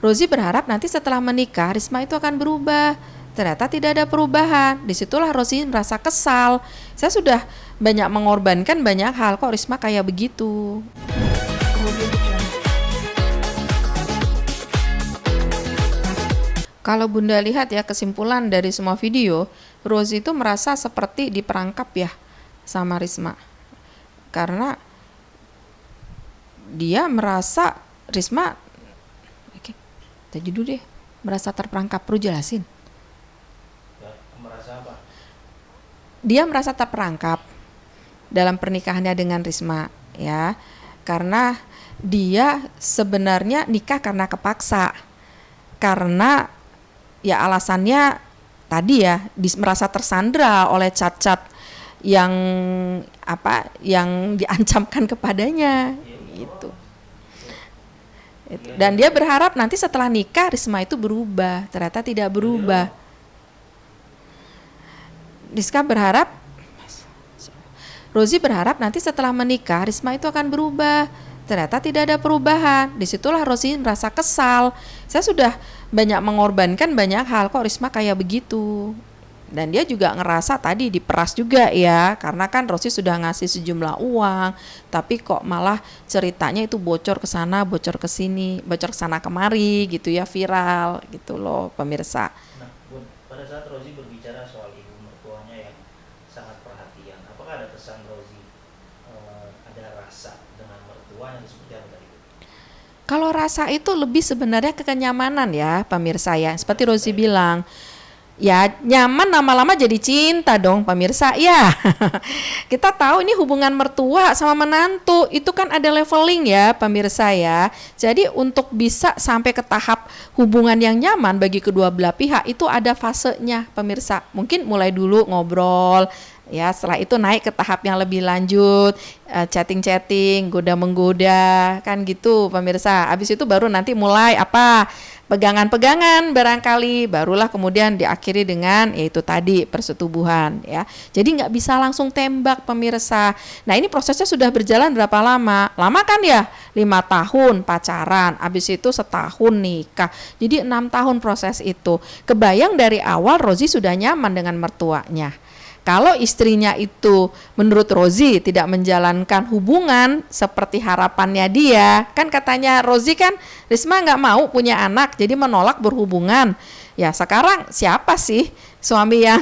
Rozi berharap nanti setelah menikah Risma itu akan berubah. Ternyata tidak ada perubahan. Disitulah Rozi merasa kesal. Saya sudah banyak mengorbankan banyak hal, kok Risma kayak begitu. Kalau Bunda lihat ya kesimpulan dari semua video, Rozi itu merasa seperti diperangkap ya sama Risma. Karena dia merasa Risma, oke, tadi dulu deh, merasa terperangkap. Perlu jelasin. Ya, merasa apa? Dia merasa terperangkap dalam pernikahannya dengan Risma ya, karena dia sebenarnya nikah karena kepaksa, karena ya alasannya tadi ya merasa tersandra oleh cat-cat yang yang diancamkan kepadanya gitu. Dan dia berharap nanti setelah nikah Risma itu berubah. Ternyata tidak berubah. Rozi berharap nanti setelah menikah Risma itu akan berubah. Ternyata tidak ada perubahan. Disitulah Rozi merasa kesal. Saya sudah banyak mengorbankan banyak hal, kok Risma kayak begitu. Dan dia juga ngerasa tadi diperas juga ya, karena kan Rozi sudah ngasih sejumlah uang, tapi kok malah ceritanya itu bocor ke sana, bocor ke sini, bocor ke sana kemari gitu ya, viral gitu loh pemirsa. Nah, Bun, pada saat Rozi berbicara soal ibu mertuanya yang sangat perhatian, apakah ada kesan Rozi ada rasa dengan mertuanya seperti apa tadi? Kalau rasa itu lebih sebenarnya kekenyamanan ya pemirsa ya, seperti Rozi bilang. Ya nyaman lama-lama jadi cinta dong pemirsa ya. Kita tahu ini hubungan mertua sama menantu itu kan ada leveling ya pemirsa ya. Jadi untuk bisa sampai ke tahap hubungan yang nyaman bagi kedua belah pihak itu ada fasenya pemirsa. Mungkin mulai dulu ngobrol ya, setelah itu naik ke tahap yang lebih lanjut, chatting-chatting, goda-menggoda kan gitu pemirsa. Habis itu baru nanti mulai pegangan-pegangan barangkali, barulah kemudian diakhiri dengan yaitu tadi persetubuhan ya. Jadi nggak bisa langsung tembak pemirsa. Nah ini prosesnya sudah berjalan berapa lama? Lama kan ya? 5 tahun pacaran, habis itu setahun nikah. Jadi 6 tahun proses itu. Kebayang dari awal Rozi sudah nyaman dengan mertuanya. Kalau istrinya itu menurut Rozi tidak menjalankan hubungan seperti harapannya dia, kan katanya Rozi kan Risma nggak mau punya anak jadi menolak berhubungan. Ya sekarang siapa sih suami yang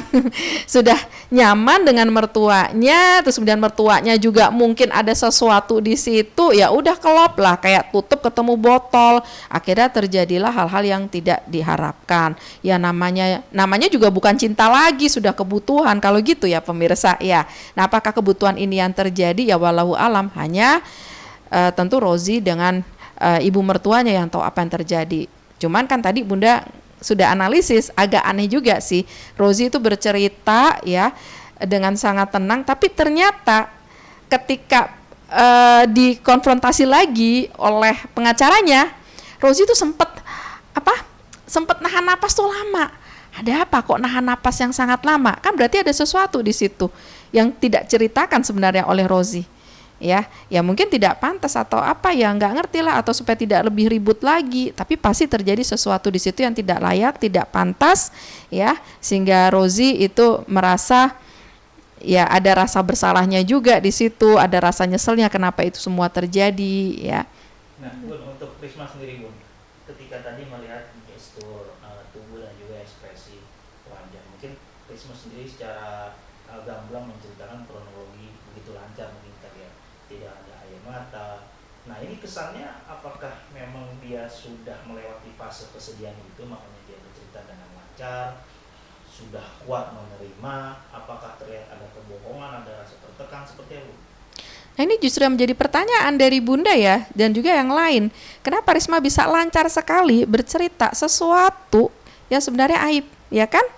sudah nyaman dengan mertuanya, terus kemudian mertuanya juga mungkin ada sesuatu di situ, ya udah kelop lah, kayak tutup ketemu botol. Akhirnya terjadilah hal-hal yang tidak diharapkan. Ya namanya juga bukan cinta lagi, sudah kebutuhan kalau gitu ya pemirsa ya. Nah apakah kebutuhan ini yang terjadi? Ya wallahu alam, hanya tentu Rozi dengan ibu mertuanya yang tahu apa yang terjadi. Cuman kan tadi Bunda sudah analisis, agak aneh juga sih. Rozi itu bercerita ya dengan sangat tenang, tapi ternyata ketika dikonfrontasi lagi oleh pengacaranya, Rozi itu sempat nahan napas tuh lama. Ada apa kok nahan napas yang sangat lama? Kan berarti ada sesuatu di situ yang tidak ceritakan sebenarnya oleh Rozi. Ya mungkin tidak pantas atau apa ya, nggak ngerti lah, atau supaya tidak lebih ribut lagi, tapi pasti terjadi sesuatu di situ yang tidak layak, tidak pantas ya, sehingga Rozi itu merasa ya ada rasa bersalahnya juga di situ, ada rasa nyeselnya kenapa itu semua terjadi ya. Nah Bun, untuk Risma sendiri Bun, ketika tadi melihat gestur tubuh dan juga ekspresi wajah, mungkin Risma sendiri secara gamblang menceritakan kronologi begitu lancar mungkin tadi ya, tidak ada air mata. Nah ini kesannya apakah memang dia sudah melewati fase kesedihan itu makanya dia bercerita dengan lancar, sudah kuat menerima, apakah terlihat ada kebohongan, ada rasa tertekan, seperti apa? Nah ini justru yang menjadi pertanyaan dari Bunda ya, dan juga yang lain. Kenapa Risma bisa lancar sekali bercerita sesuatu yang sebenarnya aib, ya kan?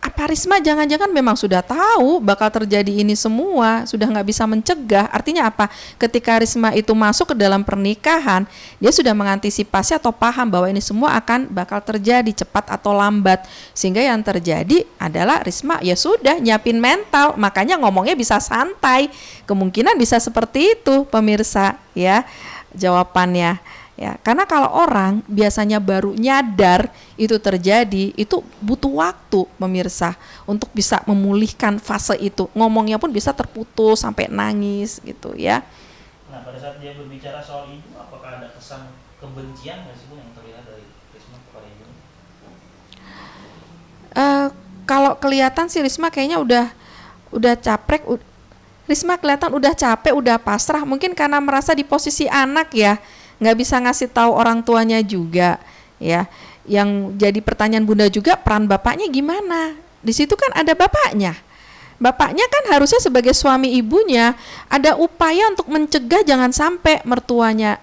Apa Risma jangan-jangan memang sudah tahu bakal terjadi ini semua, sudah nggak bisa mencegah? Artinya apa? Ketika Risma itu masuk ke dalam pernikahan, dia sudah mengantisipasi atau paham bahwa ini semua akan bakal terjadi cepat atau lambat. Sehingga yang terjadi adalah Risma ya sudah nyiapin mental, makanya ngomongnya bisa santai. Kemungkinan bisa seperti itu pemirsa ya jawabannya. Ya, karena kalau orang biasanya baru nyadar itu terjadi, itu butuh waktu pemirsa untuk bisa memulihkan fase itu. Ngomongnya pun bisa terputus sampai nangis gitu ya. Nah, pada saat dia berbicara soal ibu, apakah ada kesan kebencian nggak sih Bu yang terlihat dari Risma kepada ibu? Kalau kelihatan sih Risma kayaknya udah caprek. Risma kelihatan udah capek, udah pasrah. Mungkin karena merasa di posisi anak ya, nggak bisa ngasih tahu orang tuanya juga ya. Yang jadi pertanyaan Bunda juga, peran bapaknya gimana? Di situ kan ada bapaknya. Bapaknya kan harusnya sebagai suami ibunya ada upaya untuk mencegah jangan sampai mertuanya.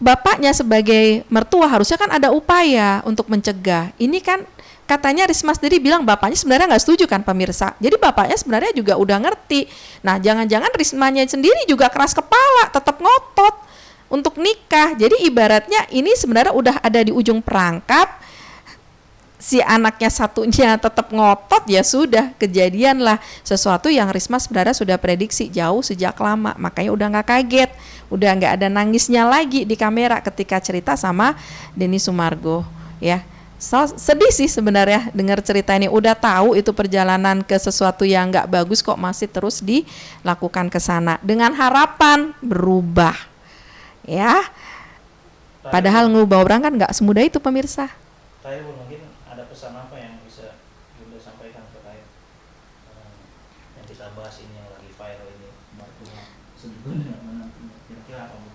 Bapaknya sebagai mertua harusnya kan ada upaya untuk mencegah. Ini kan katanya Risma sendiri bilang bapaknya sebenarnya nggak setuju kan pemirsa. Jadi bapaknya sebenarnya juga udah ngerti. Nah, jangan-jangan Rismanya sendiri juga keras kepala, tetap ngotot untuk nikah. Jadi ibaratnya ini sebenarnya udah ada di ujung perangkap. Si anaknya satunya tetap ngotot, ya sudah kejadian lah sesuatu yang Risma sebenarnya sudah prediksi jauh sejak lama. Makanya udah nggak kaget, udah nggak ada nangisnya lagi di kamera ketika cerita sama Denny Sumargo ya. So, sedih sih sebenarnya dengar cerita ini. Udah tahu itu perjalanan ke sesuatu yang nggak bagus kok masih terus dilakukan ke sana dengan harapan berubah ya. Padahal ngubah orang kan nggak semudah itu pemirsa. Saya mungkin ada pesan apa yang bisa Bunda sampaikan terkait yang kita bahas ini yang lagi viral ini, markunya sebetulnya dengan menantunya, kira-kira apa Bu?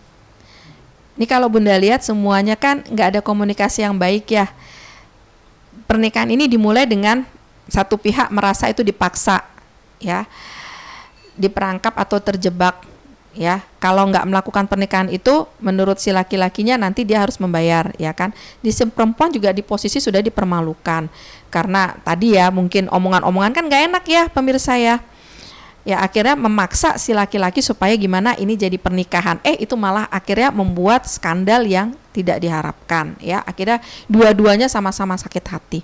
Ini kalau Bunda lihat semuanya kan nggak ada komunikasi yang baik ya. Pernikahan ini dimulai dengan satu pihak merasa itu dipaksa ya, diperangkap atau terjebak ya. Kalau nggak melakukan pernikahan itu menurut si laki-lakinya nanti dia harus membayar ya kan. Di si perempuan juga di posisi sudah dipermalukan karena tadi ya mungkin omongan-omongan kan nggak enak ya pemirsa ya. Ya akhirnya memaksa si laki-laki supaya gimana ini jadi pernikahan. Itu malah akhirnya membuat skandal yang tidak diharapkan ya. Akhirnya dua-duanya sama-sama sakit hati.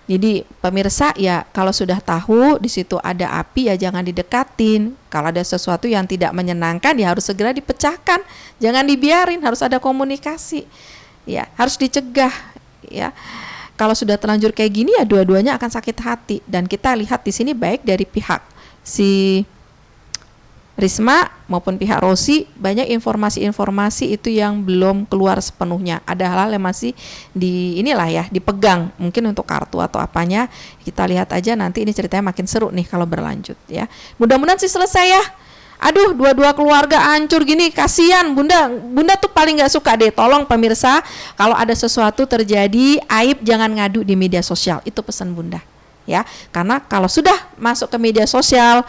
Jadi pemirsa ya kalau sudah tahu di situ ada api ya jangan didekatin. Kalau ada sesuatu yang tidak menyenangkan ya harus segera dipecahkan. Jangan dibiarin, harus ada komunikasi. Ya, harus dicegah ya. Kalau sudah terlanjur kayak gini ya dua-duanya akan sakit hati dan kita lihat di sini baik dari pihak si Risma maupun pihak Rosi banyak informasi-informasi itu yang belum keluar sepenuhnya. Ada hal-hal yang masih dipegang mungkin untuk kartu atau apanya. Kita lihat aja nanti ini ceritanya makin seru nih kalau berlanjut ya. Mudah-mudahan sih selesai ya. Aduh, dua-dua keluarga hancur gini, kasihan Bunda tuh paling nggak suka deh. Tolong pemirsa, kalau ada sesuatu terjadi aib jangan ngadu di media sosial. Itu pesan Bunda. Ya, karena kalau sudah masuk ke media sosial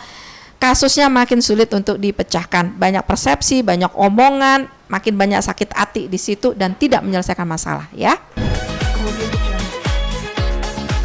kasusnya makin sulit untuk dipecahkan, banyak persepsi, banyak omongan, makin banyak sakit hati di situ dan tidak menyelesaikan masalah ya.